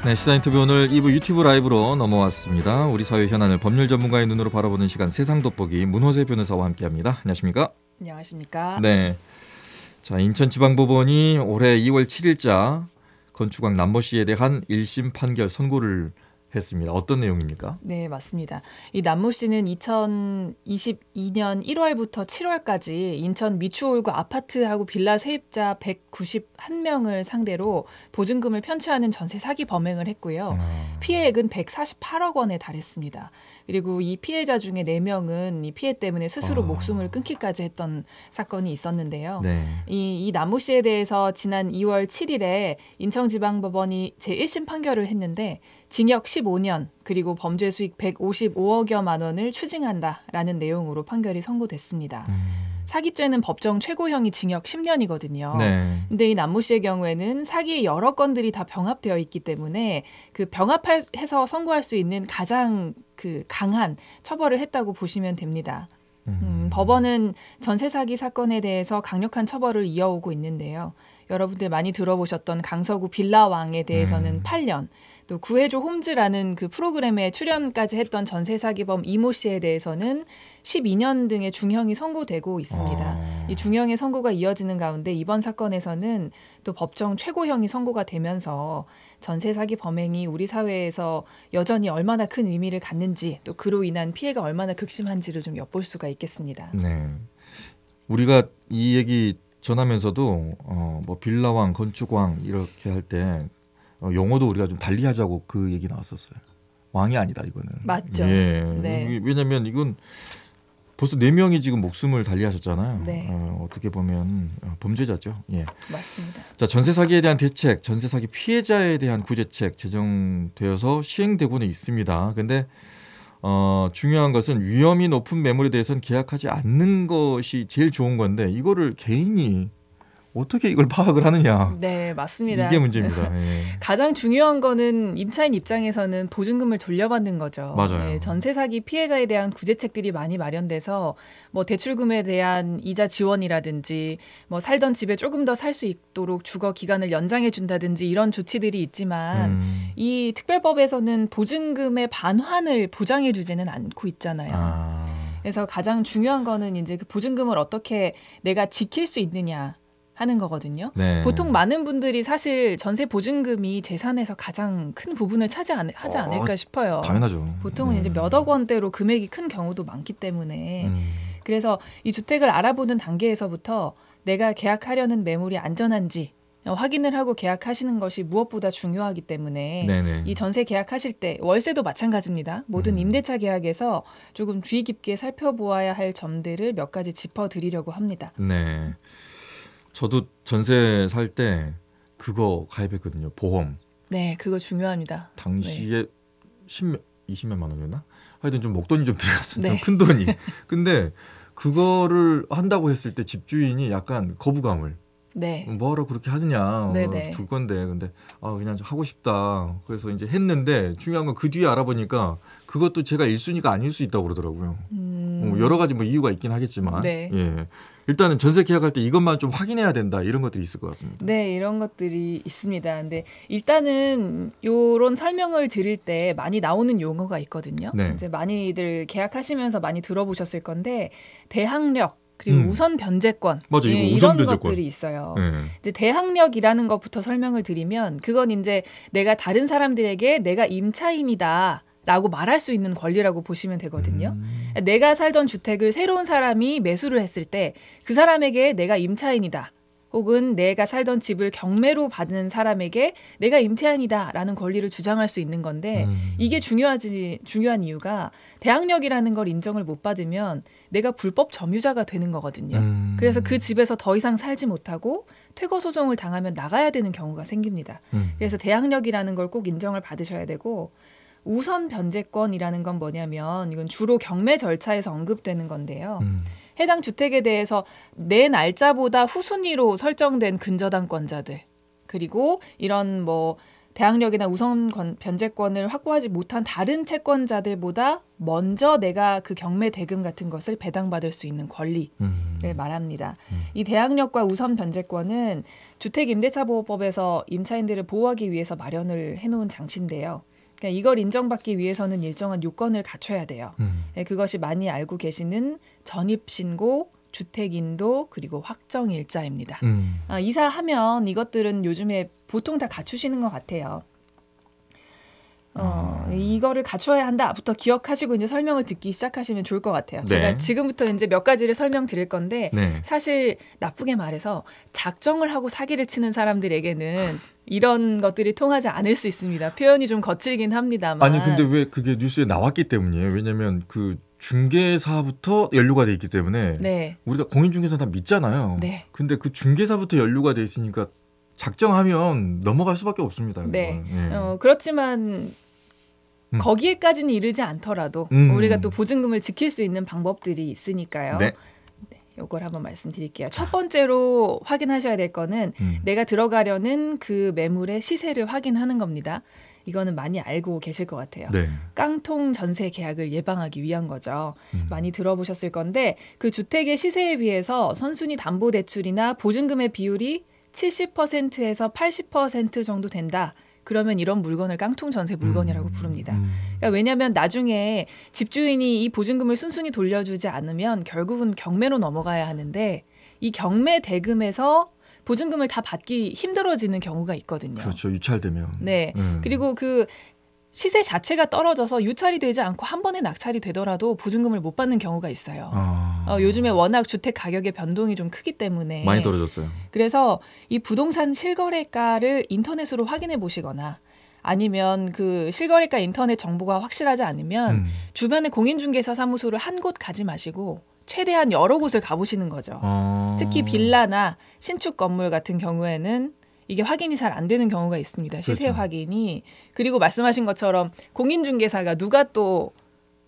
네, 시사 인터뷰 오늘 2부 유튜브 라이브로 넘어왔습니다. 우리 사회 현안을 법률 전문가의 눈으로 바라보는 시간 세상 돋보기 문호세 변호사와 함께합니다. 안녕하십니까? 안녕하십니까? 네, 자 인천지방법원이 올해 2월 7일자 건축왕 남모 씨에 대한 1심 판결 선고를 했습니다. 어떤 내용입니까? 네, 맞습니다. 이 남모 씨는 2022년 1월부터 7월까지 인천 미추홀구 아파트하고 빌라 세입자 191명을 상대로 보증금을 편취하는 전세 사기 범행을 했고요. 피해액은 148억 원에 달했습니다. 그리고 이 피해자 중에 4명은 이 피해 때문에 스스로 목숨을 끊기까지 했던 사건이 있었는데요. 네. 이 남모 씨에 대해서 지난 2월 7일에 인천지방법원이 제1심 판결을 했는데 징역 15년 그리고 범죄 수익 155억여만 원을 추징한다라는 내용으로 판결이 선고됐습니다. 사기죄는 법정 최고형이 징역 10년이거든요. 네. 근데 이 남모 씨의 경우에는 사기의 여러 건들이 다 병합되어 있기 때문에 그 병합해서 선고할 수 있는 가장 그 강한 처벌을 했다고 보시면 됩니다. 법원은 전세 사기 사건에 대해서 강력한 처벌을 이어오고 있는데요. 여러분들 많이 들어보셨던 강서구 빌라왕에 대해서는 8년, 또 구해줘 홈즈라는 그 프로그램에 출연까지 했던 전세 사기범 이모 씨에 대해서는 12년 등의 중형이 선고되고 있습니다. 이 중형의 선고가 이어지는 가운데 이번 사건에서는 또 법정 최고형이 선고가 되면서 전세 사기 범행이 우리 사회에서 여전히 얼마나 큰 의미를 갖는지 또 그로 인한 피해가 얼마나 극심한지를 좀 엿볼 수가 있겠습니다. 네. 우리가 이 얘기 전하면서도 뭐 빌라왕, 건축왕 이렇게 할 때 용어도 우리가 좀 달리하자고 그 얘기 나왔었어요. 왕이 아니다 이거는. 맞죠. 예. 네. 왜냐하면 이건 벌써 4명이 지금 목숨을 달리하셨잖아요. 네. 어떻게 보면 범죄자죠. 예. 맞습니다. 자, 전세 사기에 대한 대책, 전세 사기 피해자에 대한 구제책 제정되어서 시행되고는 있습니다. 근데 중요한 것은 위험이 높은 매물에 대해서는 계약하지 않는 것이 제일 좋은 건데 이거를 개인이 어떻게 이걸 파악을 하느냐. 네, 맞습니다. 이게 문제입니다. 예. 가장 중요한 거는 임차인 입장에서는 보증금을 돌려받는 거죠. 맞아요. 네, 전세 사기 피해자에 대한 구제책들이 많이 마련돼서 뭐 대출금에 대한 이자 지원이라든지 뭐 살던 집에 조금 더 살 수 있도록 주거 기간을 연장해 준다든지 이런 조치들이 있지만 이 특별법에서는 보증금의 반환을 보장해 주지는 않고 있잖아요. 그래서 가장 중요한 거는 이제 그 보증금을 어떻게 내가 지킬 수 있느냐 하는 거거든요. 네. 보통 많은 분들이 사실 전세 보증금이 재산에서 가장 큰 부분을 하지 않을까 싶어요. 당연하죠. 보통은 이제 몇억 원대로 금액이 큰 경우도 많기 때문에 그래서 이 주택을 알아보는 단계에서부터 내가 계약하려는 매물이 안전한지 확인을 하고 계약하시는 것이 무엇보다 중요하기 때문에 네네. 이 전세 계약하실 때 월세도 마찬가지입니다. 모든 임대차 계약에서 조금 주의 깊게 살펴보아야 할 점들을 몇 가지 짚어드리려고 합니다. 네. 저도 전세 살 때 그거 가입했거든요. 보험. 네, 그거 중요합니다. 당시에 20몇만 원이었나? 하여튼 좀 목돈이 좀 들어갔어요. 네. 좀 큰 돈이. 근데 그거를 한다고 했을 때 집주인이 약간 거부감을 네. 뭐하러 그렇게 하느냐. 네네. 줄 건데. 근데 그냥 좀 하고 싶다. 그래서 이제 했는데 중요한 건 그 뒤에 알아보니까 그것도 제가 1순위가 아닐 수 있다고 그러더라고요. 여러 가지 뭐 이유가 있긴 하겠지만. 네. 예. 일단은 전세 계약할 때 이것만 좀 확인해야 된다. 이런 것들이 있을 것 같습니다. 네, 이런 것들이 있습니다. 근데 일단은 이런 설명을 드릴 때 많이 나오는 용어가 있거든요. 네. 이제 많이들 계약하시면서 많이 들어보셨을 건데 대항력 그리고 우선 변제권 맞아, 이거 예, 우선 이런 변제권. 것들이 있어요. 네. 이제 대항력이라는 것부터 설명을 드리면 그건 이제 내가 다른 사람들에게 내가 임차인이다. 라고 말할 수 있는 권리라고 보시면 되거든요. 내가 살던 주택을 새로운 사람이 매수를 했을 때 그 사람에게 내가 임차인이다. 혹은 내가 살던 집을 경매로 받는 사람에게 내가 임차인이다라는 권리를 주장할 수 있는 건데 이게 중요한 이유가 대항력이라는 걸 인정을 못 받으면 내가 불법 점유자가 되는 거거든요. 그래서 그 집에서 더 이상 살지 못하고 퇴거 소송을 당하면 나가야 되는 경우가 생깁니다. 그래서 대항력이라는 걸 꼭 인정을 받으셔야 되고 우선 변제권이라는 건 뭐냐면 이건 주로 경매 절차에서 언급되는 건데요. 해당 주택에 대해서 내 날짜보다 후순위로 설정된 근저당권자들 그리고 이런 뭐 대항력이나 우선 변제권을 확보하지 못한 다른 채권자들보다 먼저 내가 그 경매 대금 같은 것을 배당받을 수 있는 권리를 말합니다. 이 대항력과 우선 변제권은 주택임대차보호법에서 임차인들을 보호하기 위해서 마련을 해놓은 장치인데요. 그러니까 이걸 인정받기 위해서는 일정한 요건을 갖춰야 돼요. 그것이 많이 알고 계시는 전입신고, 주택인도, 그리고 확정일자입니다. 이사하면 이것들은 요즘에 보통 다 갖추시는 것 같아요. 이거를 갖춰야 한다부터 기억하시고 이제 설명을 듣기 시작하시면 좋을 것 같아요. 네. 제가 지금부터 이제 몇 가지를 설명드릴 건데 네. 사실 나쁘게 말해서 작정을 하고 사기를 치는 사람들에게는 이런 것들이 통하지 않을 수 있습니다. 표현이 좀 거칠긴 합니다만. 아니 근데 왜 그게 뉴스에 나왔기 때문이에요. 왜냐하면 그 중개사부터 연루가 돼 있기 때문에 네. 우리가 공인중개사 다 믿잖아요. 네. 근데 그 중개사부터 연루가 돼 있으니까 작정하면 넘어갈 수밖에 없습니다. 네. 네. 그렇지만 거기에까지는 이르지 않더라도 우리가 또 보증금을 지킬 수 있는 방법들이 있으니까요. 네. 이걸 한번 말씀드릴게요. 첫 번째로 확인하셔야 될 거는 내가 들어가려는 그 매물의 시세를 확인하는 겁니다. 이거는 많이 알고 계실 것 같아요. 네. 깡통 전세 계약을 예방하기 위한 거죠. 많이 들어보셨을 건데 그 주택의 시세에 비해서 선순위 담보대출이나 보증금의 비율이 70%에서 80% 정도 된다. 그러면 이런 물건을 깡통 전세 물건이라고 부릅니다. 그러니까 왜냐하면 나중에 집주인이 이 보증금을 순순히 돌려주지 않으면 결국은 경매로 넘어가야 하는데 이 경매 대금에서 보증금을 다 받기 힘들어지는 경우가 있거든요. 그렇죠. 유찰되면. 네. 그리고 그 시세 자체가 떨어져서 유찰이 되지 않고 한 번에 낙찰이 되더라도 보증금을 못 받는 경우가 있어요. 요즘에 워낙 주택 가격의 변동이 좀 크기 때문에 많이 떨어졌어요. 그래서 이 부동산 실거래가를 인터넷으로 확인해 보시거나 아니면 그 실거래가 인터넷 정보가 확실하지 않으면 주변에 공인중개사 사무소를 한 곳 가지 마시고 최대한 여러 곳을 가보시는 거죠. 특히 빌라나 신축 건물 같은 경우에는 이게 확인이 잘 안 되는 경우가 있습니다. 시세 그렇죠. 확인이. 그리고 말씀하신 것처럼 공인중개사가 누가 또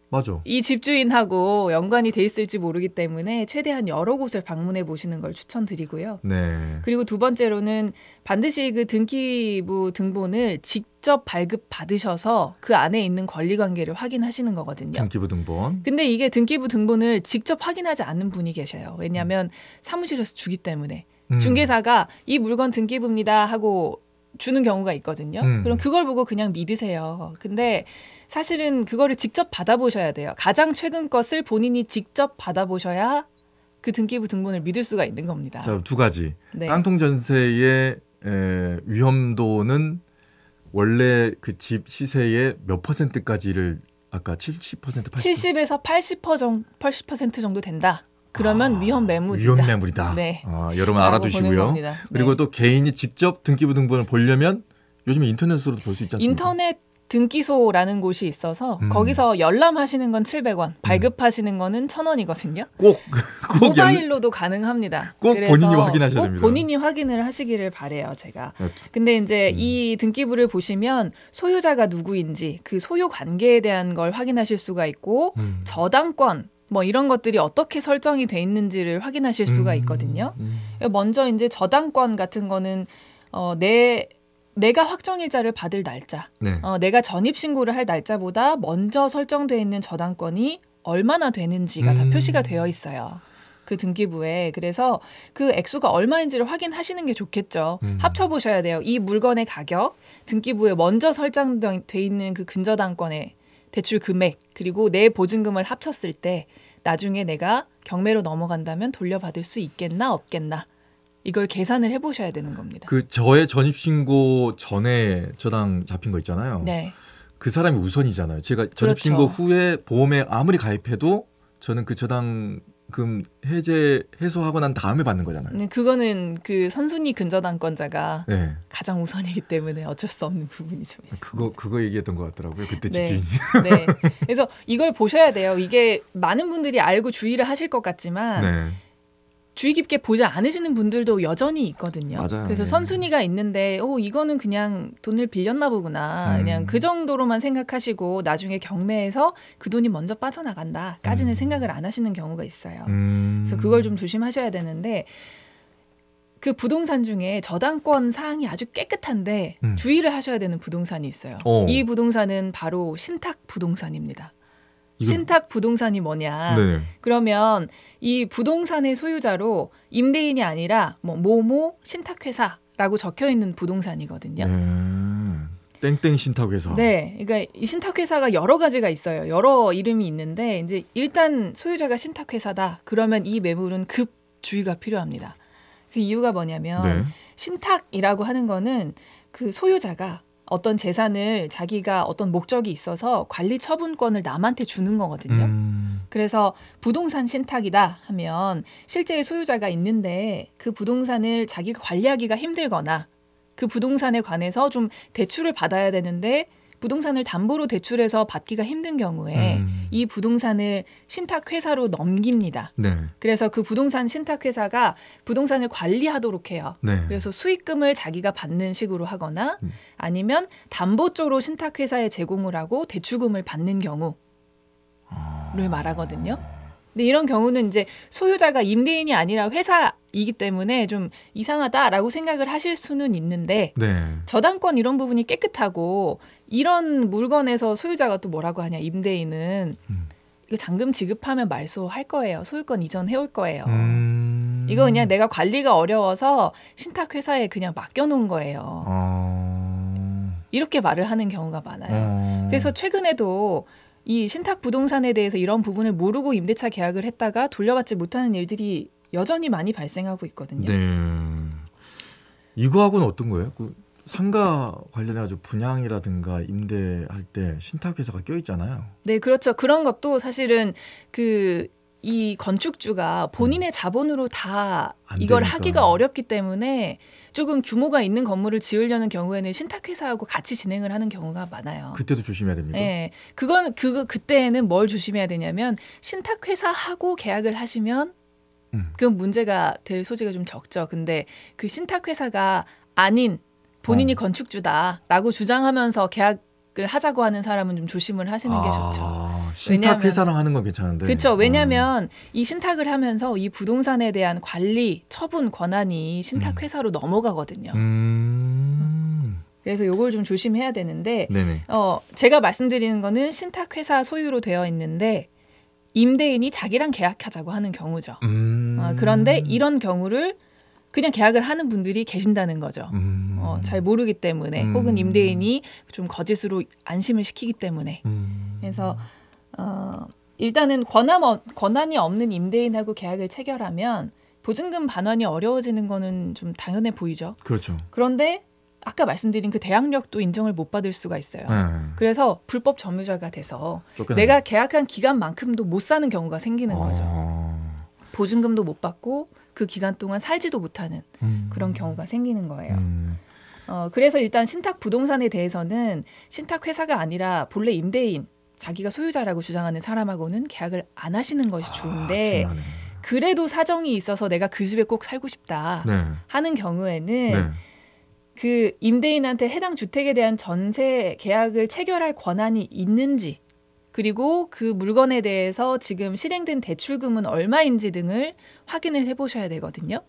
맞아. 이 집주인하고 연관이 돼 있을지 모르기 때문에 최대한 여러 곳을 방문해 보시는 걸 추천드리고요. 네. 그리고 두 번째로는 반드시 그 등기부 등본을 직접 발급 받으셔서 그 안에 있는 권리관계를 확인하시는 거거든요. 등기부 등본. 근데 이게 등기부 등본을 직접 확인하지 않는 분이 계셔요. 왜냐하면 사무실에서 주기 때문에. 중개사가 이 물건 등기부입니다 하고 주는 경우가 있거든요. 그럼 그걸 보고 그냥 믿으세요. 근데 사실은 그거를 직접 받아보셔야 돼요. 가장 최근 것을 본인이 직접 받아보셔야 그 등기부 등본을 믿을 수가 있는 겁니다. 자, 두 가지. 네. 깡통 전세의 위험도는 원래 그 집 시세의 몇 %까지를 아까 70%, 80%? 70에서 80% 정도 된다. 그러면 위험 매물이다. 위험 매물이다. 네. 여러분 라고 보는 알아두시고요. 겁니다. 그리고 네. 또 개인이 직접 등기부 등본을 보려면 요즘에 인터넷으로도 볼 수 있지 않습니까? 인터넷 등기소라는 곳이 있어서 거기서 열람하시는 건 700원, 발급하시는 거는 1,000원이거든요. 꼭 모바일로도 가능합니다. 꼭 그래서 본인이 확인하셔야 꼭 됩니다. 본인이 확인을 하시기를 바래요, 제가. 그렇죠. 근데 이제 이 등기부를 보시면 소유자가 누구인지 그 소유 관계에 대한 걸 확인하실 수가 있고 저당권 뭐 이런 것들이 어떻게 설정이 돼 있는지를 확인하실 수가 있거든요. 먼저 이제 저당권 같은 거는 내가 확정일자를 받을 날짜, 네. 내가 전입신고를 할 날짜보다 먼저 설정되어 있는 저당권이 얼마나 되는지가 다 표시가 되어 있어요. 그 등기부에. 그래서 그 액수가 얼마인지를 확인하시는 게 좋겠죠. 합쳐보셔야 돼요. 이 물건의 가격, 등기부에 먼저 설정돼 있는 그 근저당권의 대출 금액, 그리고 내 보증금을 합쳤을 때 나중에 내가 경매로 넘어간다면 돌려받을 수 있겠나 없겠나. 이걸 계산을 해보셔야 되는 겁니다. 그 저의 전입신고 전에 저당 잡힌 거 있잖아요. 네. 그 사람이 우선이잖아요. 제가 전입신고 그렇죠. 후에 보험에 아무리 가입해도 저는 그 저당금 해소하고 난 다음에 받는 거잖아요. 네, 그거는 그 선순위 근저당권자가 네. 가장 우선이기 때문에 어쩔 수 없는 부분이 좀 있어요. 그거 얘기했던 것 같더라고요. 그때 네. 집주인이. 네. 그래서 이걸 보셔야 돼요. 이게 많은 분들이 알고 주의를 하실 것 같지만 네. 주의 깊게 보지 않으시는 분들도 여전히 있거든요. 맞아요. 그래서 네. 선순위가 있는데 이거는 그냥 돈을 빌렸나 보구나. 그냥 그 정도로만 생각하시고 나중에 경매에서 그 돈이 먼저 빠져나간다까지는 생각을 안 하시는 경우가 있어요. 그래서 그걸 좀 조심하셔야 되는데 그 부동산 중에 저당권 사항이 아주 깨끗한데 주의를 하셔야 되는 부동산이 있어요. 이 부동산은 바로 신탁 부동산입니다. 신탁 부동산이 뭐냐? 네. 그러면 이 부동산의 소유자로 임대인이 아니라 뭐 모모 신탁회사라고 적혀 있는 부동산이거든요. 땡땡 신탁회사. 네, 그러니까 이 신탁회사가 여러 가지가 있어요. 여러 이름이 있는데 이제 일단 소유자가 신탁회사다. 그러면 이 매물은 급 주의가 필요합니다. 그 이유가 뭐냐면 네. 신탁이라고 하는 거는 그 소유자가 어떤 재산을 자기가 어떤 목적이 있어서 관리 처분권을 남한테 주는 거거든요. 그래서 부동산 신탁이다 하면 실제의 소유자가 있는데 그 부동산을 자기가 관리하기가 힘들거나 그 부동산에 관해서 좀 대출을 받아야 되는데 부동산을 담보로 대출해서 받기가 힘든 경우에 이 부동산을 신탁회사로 넘깁니다. 네. 그래서 그 부동산 신탁회사가 부동산을 관리하도록 해요. 네. 그래서 수익금을 자기가 받는 식으로 하거나 아니면 담보 쪽으로 신탁회사에 제공을 하고 대출금을 받는 경우를 말하거든요. 근데 이런 경우는 이제 소유자가 임대인이 아니라 회사이기 때문에 좀 이상하다라고 생각을 하실 수는 있는데 네. 저당권 이런 부분이 깨끗하고 이런 물건에서 소유자가 또 뭐라고 하냐 임대인은 이거 잔금 지급하면 말소할 거예요. 소유권 이전해올 거예요. 이거 그냥 내가 관리가 어려워서 신탁회사에 그냥 맡겨놓은 거예요. 이렇게 말을 하는 경우가 많아요. 그래서 최근에도 이 신탁 부동산에 대해서 이런 부분을 모르고 임대차 계약을 했다가 돌려받지 못하는 일들이 여전히 많이 발생하고 있거든요. 네. 이거하고는 어떤 거예요? 그 상가 관련해가지고 분양이라든가 임대할 때 신탁회사가 껴있잖아요. 네, 그렇죠. 그런 것도 사실은 이 건축주가 본인의 자본으로 다 이걸 되니까. 하기가 어렵기 때문에 조금 규모가 있는 건물을 지으려는 경우에는 신탁회사하고 같이 진행을 하는 경우가 많아요. 그때도 조심해야 됩니까? 네, 그때는 뭘 조심해야 되냐면 신탁회사하고 계약을 하시면 그건 문제가 될 소지가 좀 적죠. 근데 그 신탁회사가 아닌 본인이 건축주다라고 주장하면서 계약을 하자고 하는 사람은 좀 조심을 하시는 게 좋죠. 신탁회사랑 하는 건 괜찮은데. 그렇죠. 왜냐하면 이 신탁을 하면서 이 부동산에 대한 관리, 처분 권한이 신탁회사로 넘어가거든요. 그래서 이걸 좀 조심해야 되는데 네네. 제가 말씀드리는 거는 신탁회사 소유로 되어 있는데 임대인이 자기랑 계약하자고 하는 경우죠. 그런데 이런 경우를 그냥 계약을 하는 분들이 계신다는 거죠. 잘 모르기 때문에 혹은 임대인이 좀 거짓으로 안심을 시키기 때문에. 그래서 일단은 권한이 없는 임대인하고 계약을 체결하면 보증금 반환이 어려워지는 거는 좀 당연해 보이죠. 그렇죠. 그런데 아까 말씀드린 그 대항력도 인정을 못 받을 수가 있어요. 그래서 불법 점유자가 돼서 내가 계약한 기간만큼도 못 사는 경우가 생기는 거죠. 보증금도 못 받고 그 기간 동안 살지도 못하는 그런 경우가 생기는 거예요. 그래서 일단 신탁 부동산에 대해서는 신탁 회사가 아니라 본래 임대인, 자기가 소유자라고 주장하는 사람하고는 계약을 안 하시는 것이 좋은데 중요하네. 그래도 사정이 있어서 내가 그 집에 꼭 살고 싶다 하는 경우에는 그 임대인한테 해당 주택에 대한 전세 계약을 체결할 권한이 있는지 그리고 그 물건에 대해서 지금 실행된 대출금은 얼마인지 등을 확인을 해보셔야 되거든요.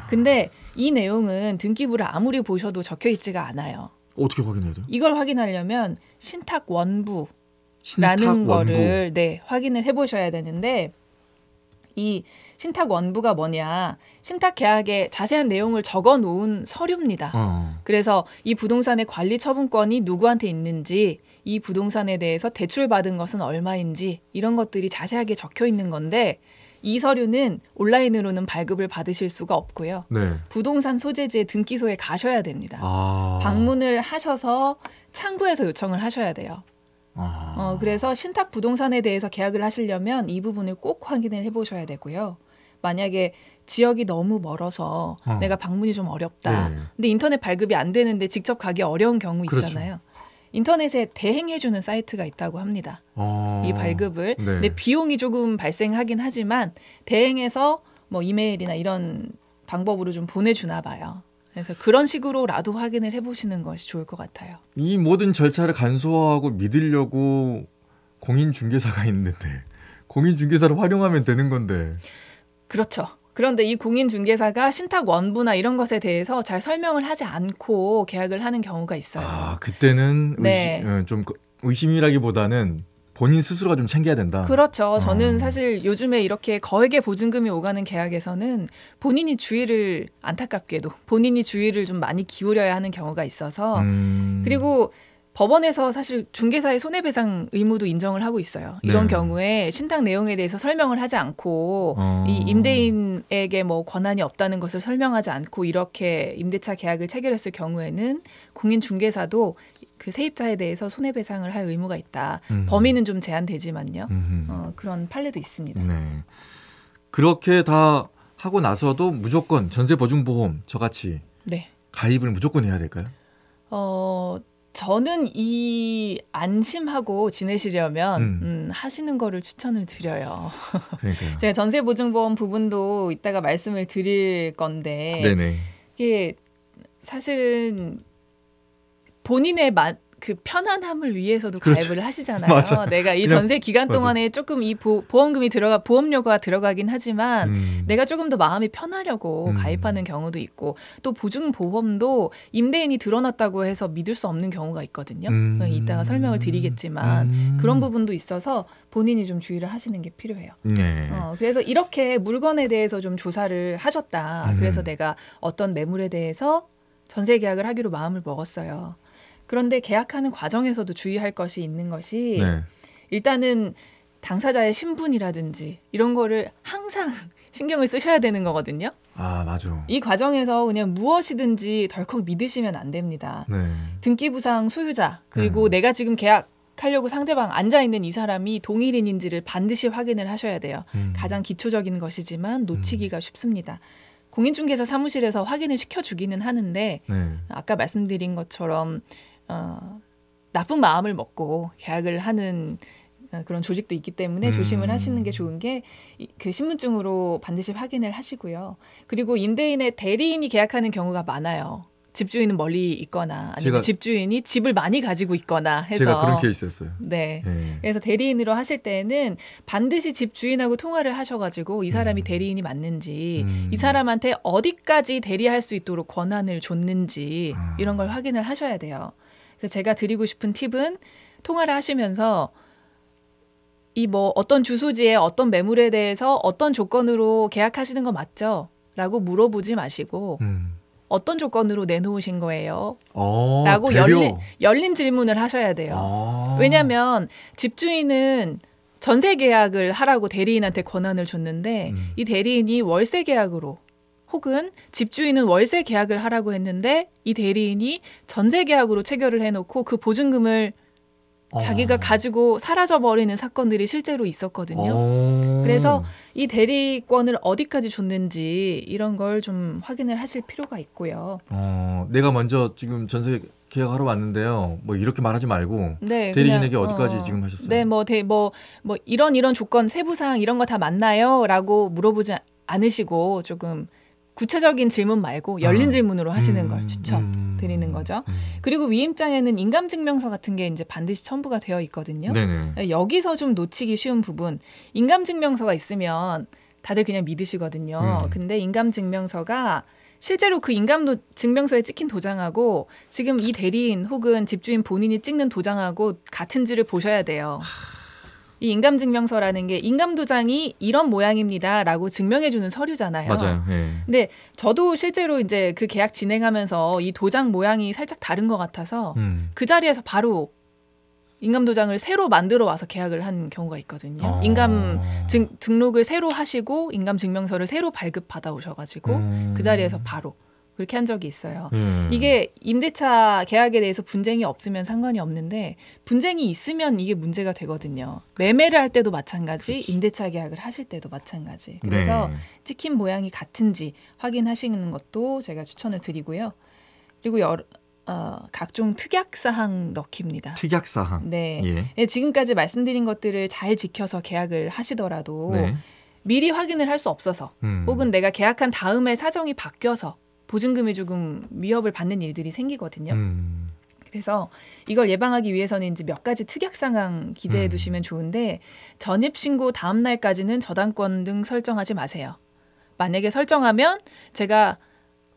근데 이 내용은 등기부를 아무리 보셔도 적혀 있지가 않아요. 어떻게 확인해야 돼요? 이걸 확인하려면 신탁 원부라는 거를 확인을 해보셔야 되는데 이 신탁 원부가 뭐냐. 신탁 계약에 자세한 내용을 적어 놓은 서류입니다. 그래서 이 부동산의 관리 처분권이 누구한테 있는지 이 부동산에 대해서 대출받은 것은 얼마인지 이런 것들이 자세하게 적혀 있는 건데 이 서류는 온라인으로는 발급을 받으실 수가 없고요. 부동산 소재지의 등기소에 가셔야 됩니다. 방문을 하셔서 창구에서 요청을 하셔야 돼요. 그래서 신탁 부동산에 대해서 계약을 하시려면 이 부분을 꼭 확인을 해보셔야 되고요. 만약에 지역이 너무 멀어서 내가 방문이 좀 어렵다. 근데 인터넷 발급이 안 되는데 직접 가기 어려운 경우 있잖아요. 인터넷에 대행해주는 사이트가 있다고 합니다. 이 발급을. 근데 비용이 조금 발생하긴 하지만 대행해서 뭐 이메일이나 이런 방법으로 좀 보내주나 봐요. 그래서 그런 식으로라도 확인을 해보시는 것이 좋을 것 같아요. 이 모든 절차를 간소화하고 믿으려고 공인중개사가 있는데 공인중개사를 활용하면 되는 건데. 그렇죠. 그런데 이 공인중개사가 신탁 원부나 이런 것에 대해서 잘 설명을 하지 않고 계약을 하는 경우가 있어요. 아, 그때는 네. 좀 의심이라기보다는 본인 스스로가 좀 챙겨야 된다. 그렇죠. 저는 사실 요즘에 이렇게 거액의 보증금이 오가는 계약에서는 본인이 주의를 안타깝게도 본인이 주의를 좀 많이 기울여야 하는 경우가 있어서 그리고 법원에서 사실 중개사의 손해배상 의무도 인정을 하고 있어요. 이런 네. 경우에 신탁 내용에 대해서 설명을 하지 않고 이 임대인에게 뭐 권한이 없다는 것을 설명하지 않고 이렇게 임대차 계약을 체결했을 경우에는 공인중개사도 그 세입자에 대해서 손해배상을 할 의무가 있다. 범위는 좀 제한되지만요. 그런 판례도 있습니다. 네. 그렇게 다 하고 나서도 무조건 전세보증보험 저같이 네. 가입을 무조건 해야 될까요? 저는 이 안심하고 지내시려면 하시는 거를 추천을 드려요. 그러니까요. 제가 전세보증보험 부분도 이따가 말씀을 드릴 건데 네네. 이게 사실은 본인의 그 편안함을 위해서도 그렇죠. 가입을 하시잖아요. 맞아. 내가 이 그냥- 전세 기간 맞아. 동안에 조금 이 보험료가 들어가긴 하지만 내가 조금 더 마음이 편하려고 가입하는 경우도 있고 또 보증보험도 임대인이 드러났다고 해서 믿을 수 없는 경우가 있거든요. 이따가 설명을 드리겠지만 그런 부분도 있어서 본인이 좀 주의를 하시는 게 필요해요. 네. 그래서 이렇게 물건에 대해서 좀 조사를 하셨다. 그래서 내가 어떤 매물에 대해서 전세 계약을 하기로 마음을 먹었어요. 그런데 계약하는 과정에서도 주의할 것이 있는 것이 네. 일단은 당사자의 신분이라든지 이런 거를 항상 신경을 쓰셔야 되는 거거든요. 아, 맞아. 이 과정에서 그냥 무엇이든지 덜컥 믿으시면 안 됩니다. 네. 등기부상 소유자 그리고 내가 지금 계약하려고 상대방 앉아있는 이 사람이 동일인인지를 반드시 확인을 하셔야 돼요. 가장 기초적인 것이지만 놓치기가 쉽습니다. 공인중개사 사무실에서 확인을 시켜주기는 하는데 네. 아까 말씀드린 것처럼 나쁜 마음을 먹고 계약을 하는 그런 조직도 있기 때문에 조심을 하시는 게 좋은 게 그 신분증으로 반드시 확인을 하시고요. 그리고 임대인의 대리인이 계약하는 경우가 많아요. 집주인은 멀리 있거나 아니면 집주인이 집을 많이 가지고 있거나 해서 제가 그런 케이스였어요. 네. 네. 그래서 대리인으로 하실 때는 반드시 집주인하고 통화를 하셔가지고 이 사람이 대리인이 맞는지 이 사람한테 어디까지 대리할 수 있도록 권한을 줬는지 이런 걸 확인을 하셔야 돼요. 그래서 제가 드리고 싶은 팁은 통화를 하시면서 이 뭐 어떤 주소지에 어떤 매물에 대해서 어떤 조건으로 계약하시는 거 맞죠? 라고 물어보지 마시고 어떤 조건으로 내놓으신 거예요? 라고 열린 질문을 하셔야 돼요. 왜냐하면 집주인은 전세 계약을 하라고 대리인한테 권한을 줬는데 이 대리인이 월세 계약으로 혹은 집주인은 월세 계약을 하라고 했는데 이 대리인이 전세 계약으로 체결을 해놓고 그 보증금을 자기가 가지고 사라져버리는 사건들이 실제로 있었거든요. 그래서 이 대리권을 어디까지 줬는지 이런 걸 좀 확인을 하실 필요가 있고요. 내가 먼저 지금 전세 계약하러 왔는데요. 뭐 이렇게 말하지 말고 네, 대리인에게 그냥, 어디까지 지금 하셨어요? 네, 뭐 이런 조건 세부사항 이런 거 다 맞나요? 라고 물어보지 않으시고 조금 구체적인 질문 말고 열린 질문으로 하시는 걸 추천드리는 거죠. 그리고 위임장에는 인감증명서 같은 게 이제 반드시 첨부가 되어 있거든요. 네네. 여기서 좀 놓치기 쉬운 부분, 인감증명서가 있으면 다들 그냥 믿으시거든요. 근데 인감증명서가 실제로 그 인감증명서에 찍힌 도장하고 지금 이 대리인 혹은 집주인 본인이 찍는 도장하고 같은지를 보셔야 돼요. 이 인감증명서라는 게 인감도장이 이런 모양입니다라고 증명해주는 서류잖아요. 맞아요. 예. 근데 저도 실제로 이제 그 계약 진행하면서 이 도장 모양이 살짝 다른 것 같아서 그 자리에서 바로 인감도장을 새로 만들어 와서 계약을 한 경우가 있거든요. 인감 등록을 새로 하시고 인감증명서를 새로 발급받아 오셔가지고 그 자리에서 바로 그렇게 한 적이 있어요. 이게 임대차 계약에 대해서 분쟁이 없으면 상관이 없는데 분쟁이 있으면 이게 문제가 되거든요. 매매를 할 때도 마찬가지, 그렇지. 임대차 계약을 하실 때도 마찬가지. 그래서 네. 찍힌 모양이 같은지 확인하시는 것도 제가 추천을 드리고요. 그리고 각종 특약사항 넣기입니다. 특약사항. 네. 예. 지금까지 말씀드린 것들을 잘 지켜서 계약을 하시더라도 네. 미리 확인을 할 수 없어서 혹은 내가 계약한 다음에 사정이 바뀌어서 보증금이 조금 위협을 받는 일들이 생기거든요. 그래서 이걸 예방하기 위해서는 이제 몇 가지 특약 상황 기재해 두시면 좋은데 전입신고 다음 날까지는 저당권 등 설정하지 마세요. 만약에 설정하면 제가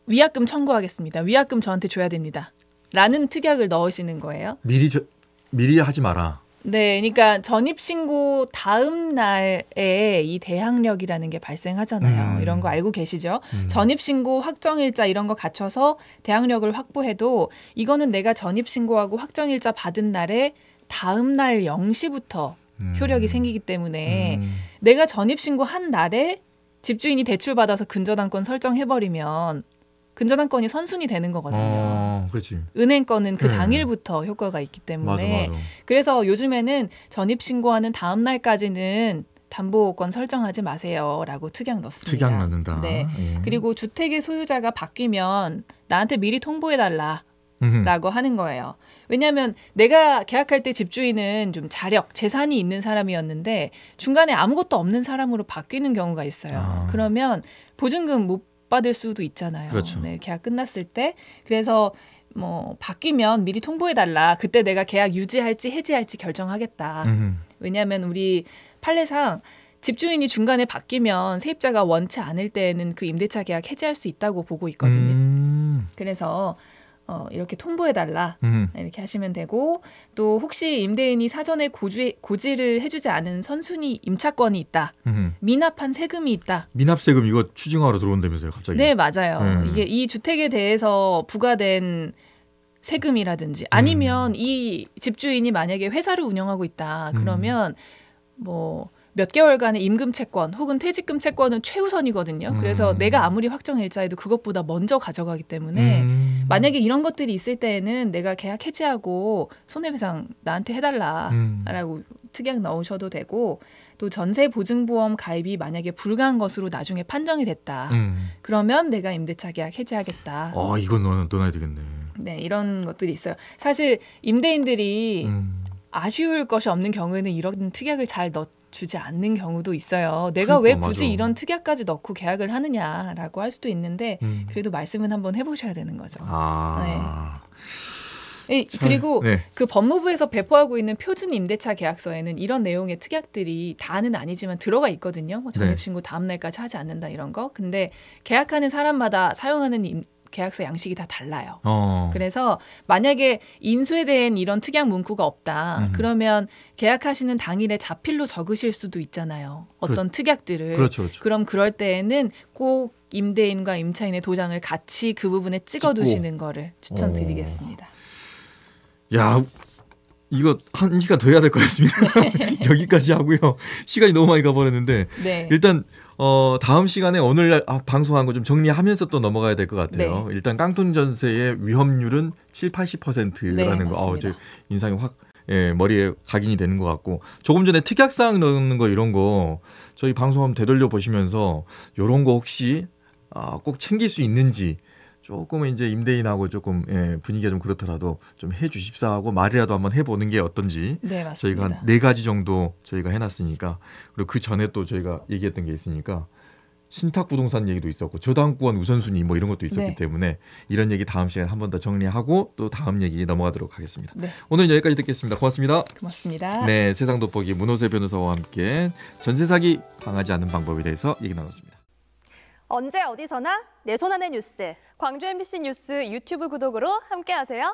위약금 청구하겠습니다. 위약금 저한테 줘야 됩니다. 라는 특약을 넣으시는 거예요. 미리 하지 마라. 네, 그러니까 전입신고 다음 날에 이 대항력이라는 게 발생하잖아요. 이런 거 알고 계시죠? 전입신고 확정일자 이런 거 갖춰서 대항력을 확보해도 이거는 내가 전입신고하고 확정일자 받은 날에 다음 날 0시부터 효력이 생기기 때문에 내가 전입신고한 날에 집주인이 대출받아서 근저당권 설정해버리면 근저당권이 선순위 되는 거거든요. 그렇지. 은행권은 그 당일부터 효과가 있기 때문에 맞아. 그래서 요즘에는 전입신고하는 다음 날까지는 담보권 설정하지 마세요라고 특약 넣습니다. 특약 넣는다. 네. 예. 그리고 주택의 소유자가 바뀌면 나한테 미리 통보해달라. 라고 하는 거예요. 왜냐하면 내가 계약할 때 집주인은 좀 자력, 재산이 있는 사람이었는데 중간에 아무것도 없는 사람으로 바뀌는 경우가 있어요. 그러면 보증금 못 받을 수도 있잖아요. 그렇죠. 네, 계약 끝났을 때. 그래서 뭐 바뀌면 미리 통보해달라. 그때 내가 계약 유지할지 해지할지 결정하겠다. 왜냐하면 우리 판례상 집주인이 중간에 바뀌면 세입자가 원치 않을 때에는 그 임대차 계약 해지할 수 있다고 보고 있거든요. 그래서 이렇게 통보해달라 이렇게 하시면 되고 또 혹시 임대인이 사전에 고지를 해주지 않은 선순위 임차권이 있다. 미납한 세금이 있다. 미납세금 이거 추징하러 들어온다면서요 갑자기. 네 맞아요. 이게 이 주택에 대해서 부과된 세금이라든지 아니면 이 집주인이 만약에 회사를 운영하고 있다. 그러면 뭐 몇 개월간의 임금 채권 혹은 퇴직금 채권은 최우선이거든요. 그래서 내가 아무리 확정일자해도 그것보다 먼저 가져가기 때문에 만약에 이런 것들이 있을 때에는 내가 계약 해지하고 손해배상 나한테 해달라라고 특약 넣으셔도 되고 또 전세보증보험 가입이 만약에 불가한 것으로 나중에 판정이 됐다. 그러면 내가 임대차 계약 해지하겠다. 이건 넣어야 되겠네. 네, 이런 것들이 있어요. 사실 임대인들이 아쉬울 것이 없는 경우에는 이런 특약을 잘 넣어주지 않는 경우도 있어요. 내가 왜 굳이 맞아. 이런 특약까지 넣고 계약을 하느냐라고 할 수도 있는데 그래도 말씀은 한번 해보셔야 되는 거죠. 네. 그리고 그 법무부에서 배포하고 있는 표준 임대차 계약서에는 이런 내용의 특약들이 다는 아니지만 들어가 있거든요. 전입신고 다음 날까지 하지 않는다 이런 거. 근데 계약하는 사람마다 사용하는 계약서 양식이 다 달라요. 그래서 만약에 인쇄된 이런 특약 문구가 없다. 그러면 계약하시는 당일에 자필로 적으실 수도 있잖아요. 어떤 특약들을. 그렇죠. 그럼 그럴 때에는 꼭 임대인과 임차인의 도장을 같이 그 부분에 찍어두시는 거를 추천드리겠습니다. 야, 이거 1시간 더 해야 될 것 같습니다. 여기까지 하고요. 시간이 너무 많이 가버렸는데 일단 다음 시간에 오늘 방송한 거 좀 정리하면서 또 넘어가야 될 것 같아요. 일단 깡통 전세의 위험률은 70~80%라는 거. 제 인상이 확 머리에 각인이 되는 것 같고 조금 전에 특약사항 넣는 거 이런 거 저희 방송 한번 되돌려 보시면서 이런 거 혹시 꼭 챙길 수 있는지 조금은 이제 임대인하고 조금 분위기가 좀 그렇더라도 좀 해주십사 하고 말이라도 한번 해보는 게 어떤지 저희가 한 4가지 정도 저희가 해놨으니까 그리고 그 전에 또 저희가 얘기했던 게 있으니까 신탁부동산 얘기도 있었고 저당권 우선순위 뭐 이런 것도 있었기 때문에 이런 얘기 다음 시간에 한 번 더 정리하고 또 다음 얘기 넘어가도록 하겠습니다. 오늘 여기까지 듣겠습니다. 고맙습니다. 고맙습니다. 네, 세상 돋보기 문호세 변호사와 함께 전세 사기 당하지 않는 방법에 대해서 얘기 나눴습니다. 언제 어디서나 내 손 안의 뉴스. 광주 MBC 뉴스 유튜브 구독으로 함께하세요.